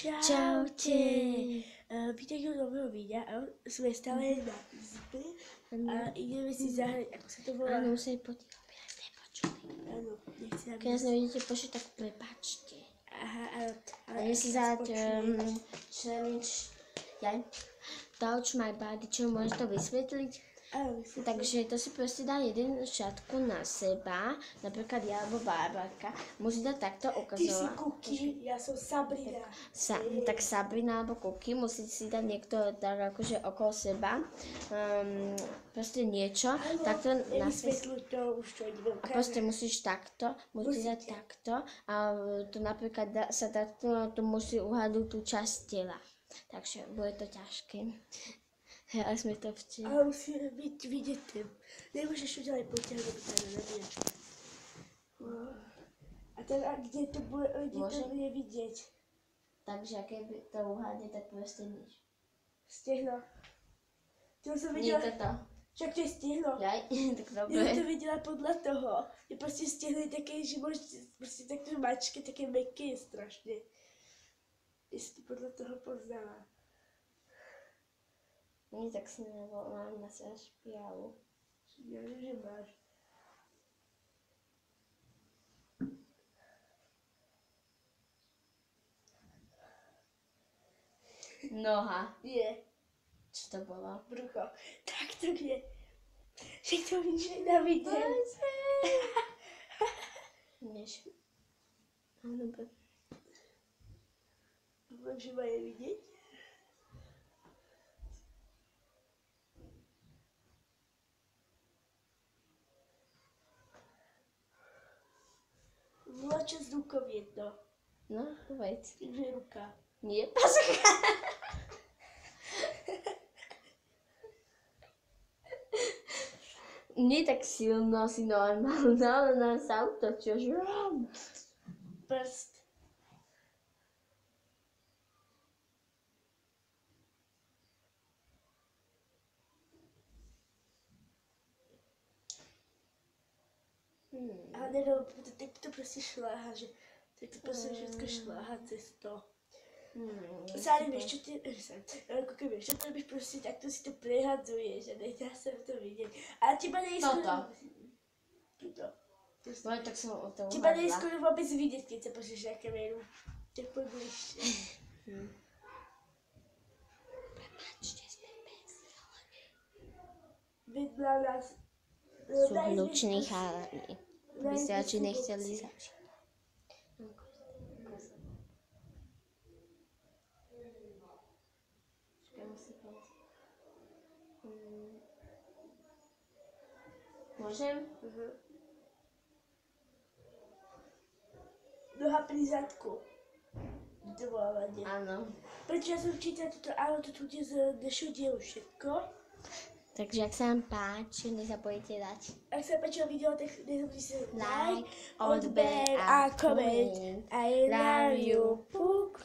Čaute. Vítejte u nového videa. Jsme stále na izbe a ideme si zahrať, ako sa to volá. Áno, musím podívať, aby nás nepočuli. Áno, nechci, aby Keď nás nevidíte počuť, tak prepáčte. Aha, áno. A idem si zahrať challenge Touch My Body, čo môžeš to vysvetliť? Áno, Takže to si proste dá jeden šatku na seba, napríklad ja alebo Barbarka. Musí dať takto Ty si ukazovať. Cookie, ja som Sabrina. Tak Sabrina alebo Cookie musí si dať niekto tak akože okolo seba. Proste niečo. Áno, Takto nevysvetľuj to už, čo ideme a proste musíš takto, musíš dať takto a to napríklad sa takto, to musí uhádnuť tú časť tela. Takže bude to ťažké. Ale sme to včili. Ale musíme byť vidieť tým. Nemôžeš to ďalej potiahnuť na nabíjačku. A teda, kde to bude vidieť? Takže keď to uhádne, tak proste nič. Stehno. To som Nie videla. toto. Však to je stehno. Jaj, tak Ja dobre. som to videla podľa toho. Je proste stehno je také, že môžete proste takto mačke, také mäkké je strašne. Ja si to podľa toho poznala. Nie, tak si mám na seba špialu. Ja viem, že máš. Noha. Nie, Čo to bolo? brucho. Tak to je. Však to vidíš na videu. Než. Dobre. Dúfam, že ma je vidieť. Vláča s rukou jedno. No, povedz. Takže ruka. Nie, paska. Nie tak silno, si normálne, ale nás zautočíš. Prst. A neviem, tak to proste šláha, že tak to proste všetko šláha cez to. Sári, vieš čo ty, vieš čo to robíš proste, takto si to prehadzuješ a nedá sa to vidieť. A teba nie je skoro... Tuto. No, tak som o to Teba nie je uhádla. skoro vôbec vidieť, keď sa pozrieš na kameru. Tak poď bližšie. Prepačte, sme bezcelní. Vedľa nás... Sú hluční chalani. By ste radšej nechceli začať. Môžem? Noha pri zadku. Dvolanie. Áno. Prečo ja som čítala toto, áno, to tu je z našho dielu všetko. Takže ak sa vám páči, nezabudnite dať Ak sa páčilo video, tak nezabudnite si like, odber a koment. I love you. Puk.